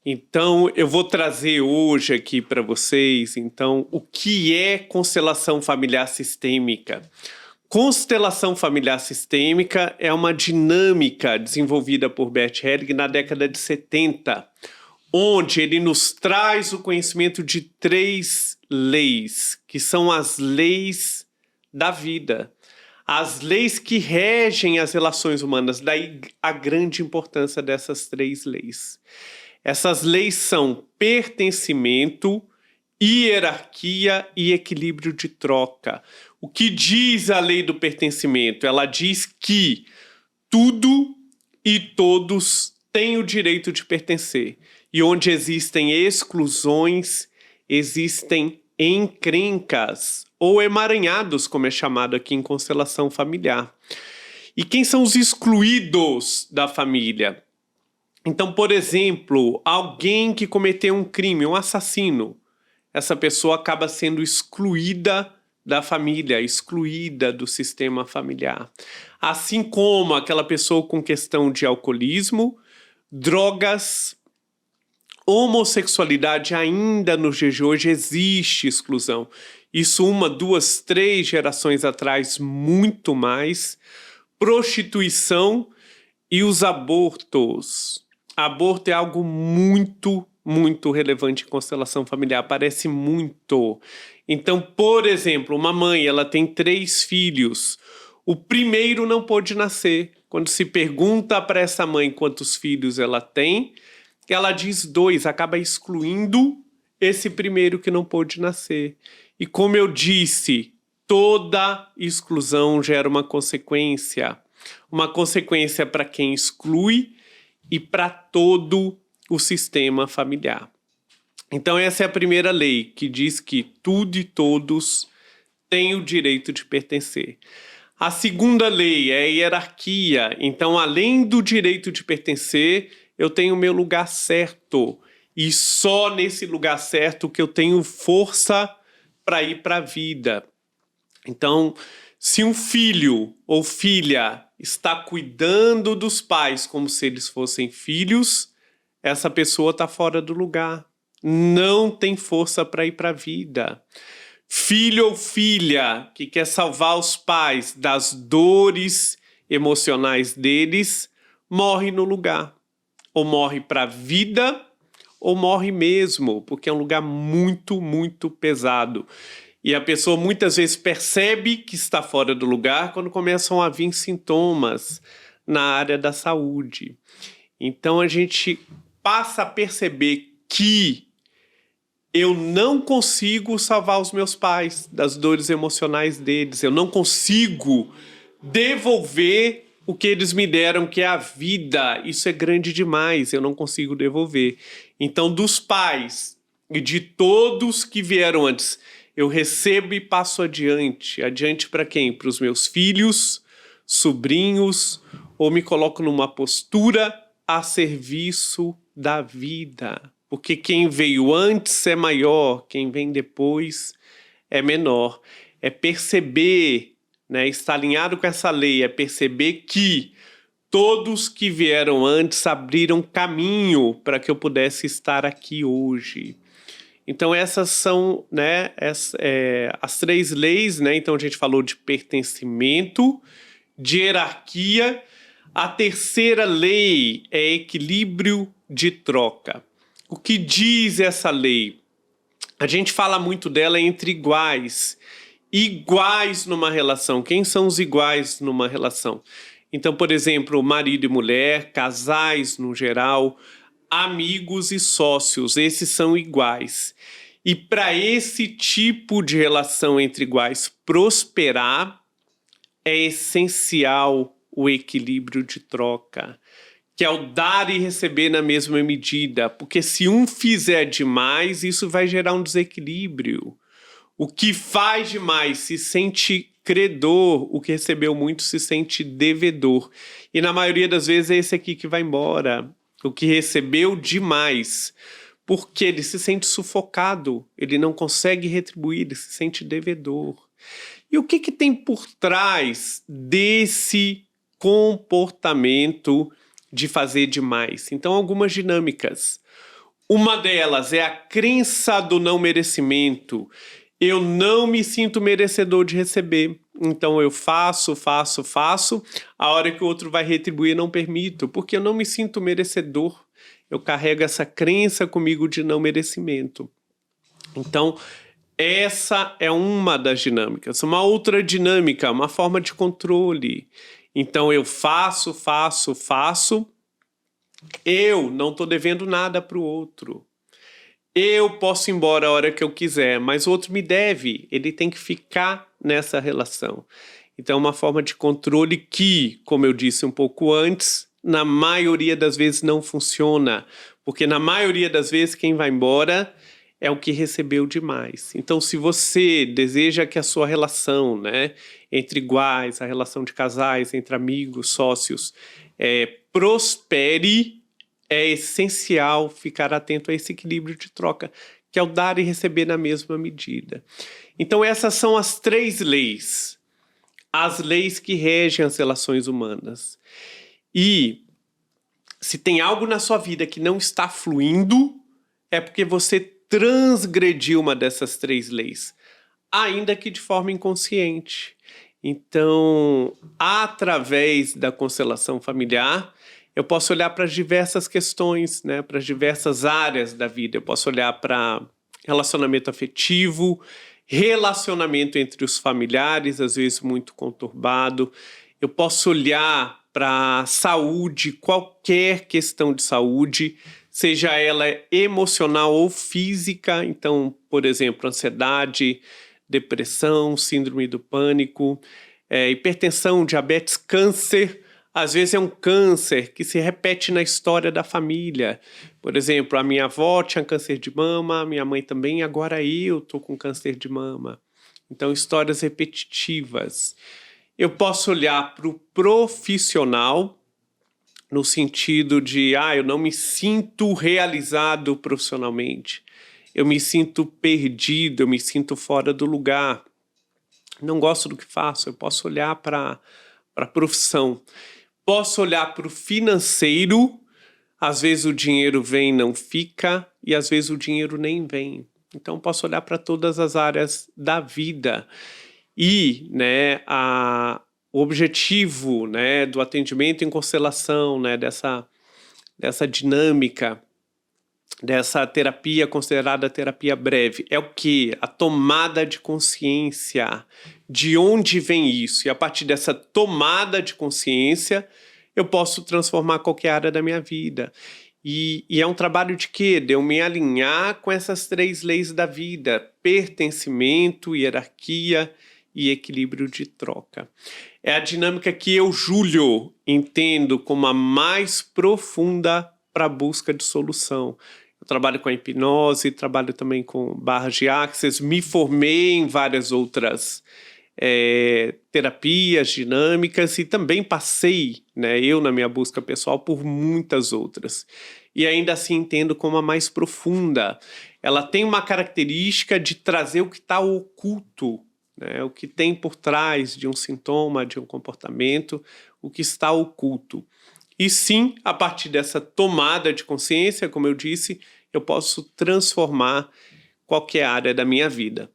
Então, eu vou trazer hoje aqui para vocês, então, o que é constelação familiar sistêmica. Constelação familiar sistêmica é uma dinâmica desenvolvida por Bert Helling na década de 70, onde ele nos traz o conhecimento de 3 leis, que são as leis da vida, as leis que regem as relações humanas, daí a grande importância dessas 3 leis. Essas leis são pertencimento, hierarquia e equilíbrio de troca. O que diz a lei do pertencimento? Ela diz que tudo e todos têm o direito de pertencer. E onde existem exclusões, existem encrencas ou emaranhados, como é chamado aqui em constelação familiar. E quem são os excluídos da família? Então, por exemplo, alguém que cometeu um crime, um assassino, essa pessoa acaba sendo excluída da família, excluída do sistema familiar. Assim como aquela pessoa com questão de alcoolismo, drogas, homossexualidade, ainda nos dias de hoje existe exclusão. Isso 1, 2, 3 gerações atrás, muito mais. Prostituição e os abortos. Aborto é algo muito relevante em constelação familiar, aparece muito. Então, por exemplo, uma mãe, ela tem 3 filhos. O primeiro não pôde nascer. Quando se pergunta para essa mãe quantos filhos ela tem, ela diz 2, acaba excluindo esse primeiro que não pôde nascer. E como eu disse, toda exclusão gera uma consequência para quem exclui e para todo o sistema familiar. Então essa é a primeira lei, que diz que tudo e todos têm o direito de pertencer. A segunda lei é a hierarquia. Então, além do direito de pertencer, eu tenho o meu lugar certo. E só nesse lugar certo que eu tenho força para ir para a vida. Então, se um filho ou filha está cuidando dos pais como se eles fossem filhos, essa pessoa está fora do lugar. Não tem força para ir para a vida. Filho ou filha que quer salvar os pais das dores emocionais deles, morre no lugar. Ou morre para a vida, ou morre mesmo, porque é um lugar muito pesado. E a pessoa muitas vezes percebe que está fora do lugar quando começam a vir sintomas na área da saúde. Então a gente passa a perceber que eu não consigo salvar os meus pais das dores emocionais deles. Eu não consigo devolver o que eles me deram, que é a vida. Isso é grande demais, eu não consigo devolver. Então, dos pais e de todos que vieram antes, eu recebo e passo adiante. Adiante para quem? Para os meus filhos, sobrinhos, ou me coloco numa postura a serviço da vida. Porque quem veio antes é maior, quem vem depois é menor. É perceber, né, estar alinhado com essa lei, é perceber que todos que vieram antes abriram caminho para que eu pudesse estar aqui hoje. Então essas são, né, as 3 leis, né? Então a gente falou de pertencimento, de hierarquia. A terceira lei é equilíbrio de troca. O que diz essa lei? A gente fala muito dela entre iguais. Iguais numa relação. Quem são os iguais numa relação? Então, por exemplo, marido e mulher, casais no geral, amigos e sócios, esses são iguais. E para esse tipo de relação entre iguais prosperar, é essencial o equilíbrio de troca, que é o dar e receber na mesma medida, porque se um fizer demais, isso vai gerar um desequilíbrio. O que faz demais se sente credor, o que recebeu muito se sente devedor. E na maioria das vezes é esse aqui que vai embora, o que recebeu demais, porque ele se sente sufocado, ele não consegue retribuir, ele se sente devedor. E o que tem por trás desse comportamento de fazer demais? Então, algumas dinâmicas. Uma delas é a crença do não merecimento. Eu não me sinto merecedor de receber. Então eu faço. A hora que o outro vai retribuir, não permito, porque eu não me sinto merecedor. Eu carrego essa crença comigo de não merecimento. Então, essa é uma das dinâmicas. Uma outra dinâmica, uma forma de controle. Então eu faço. Eu não estou devendo nada para o outro. Eu posso ir embora a hora que eu quiser, mas o outro me deve. Ele tem que ficar nessa relação. Então é uma forma de controle que, como eu disse um pouco antes, na maioria das vezes não funciona. Porque na maioria das vezes quem vai embora é o que recebeu demais. Então, se você deseja que a sua relação, né, entre iguais, a relação de casais, entre amigos, sócios, prospere, é essencial ficar atento a esse equilíbrio de troca, que é o dar e receber na mesma medida. Então, essas são as 3 leis. As leis que regem as relações humanas. E se tem algo na sua vida que não está fluindo, é porque você transgrediu uma dessas 3 leis, ainda que de forma inconsciente. Então, através da constelação familiar, eu posso olhar para as diversas questões, né, para as diversas áreas da vida. Eu posso olhar para relacionamento afetivo, relacionamento entre os familiares, às vezes muito conturbado. Eu posso olhar para saúde, qualquer questão de saúde, seja ela emocional ou física. Então, por exemplo, ansiedade, depressão, síndrome do pânico, hipertensão, diabetes, câncer. Às vezes é um câncer que se repete na história da família. Por exemplo, a minha avó tinha câncer de mama, a minha mãe também, agora eu estou com câncer de mama. Então, histórias repetitivas. Eu posso olhar para o profissional, no sentido de, eu não me sinto realizado profissionalmente. Eu me sinto perdido, eu me sinto fora do lugar. Não gosto do que faço. Eu posso olhar para a profissão. Posso olhar para o financeiro. Às vezes o dinheiro vem e não fica, e às vezes o dinheiro nem vem. Então posso olhar para todas as áreas da vida. E, né, o objetivo, né, do atendimento em constelação, né, dessa dinâmica, dessa terapia considerada terapia breve, é o quê? A tomada de consciência. De onde vem isso? E a partir dessa tomada de consciência, eu posso transformar qualquer área da minha vida. E é um trabalho de quê? De eu me alinhar com essas 3 leis da vida: pertencimento, hierarquia e equilíbrio de troca. É a dinâmica que eu, Júlio, entendo como a mais profunda para a busca de solução. Eu trabalho com a hipnose, trabalho também com barras de Access, me formei em várias outras terapias dinâmicas e também passei, né, eu na minha busca pessoal, por muitas outras. E ainda assim entendo como a mais profunda. Ela tem uma característica de trazer o que está oculto, né, o que tem por trás de um sintoma, de um comportamento, o que está oculto. E sim, a partir dessa tomada de consciência, como eu disse, eu posso transformar qualquer área da minha vida.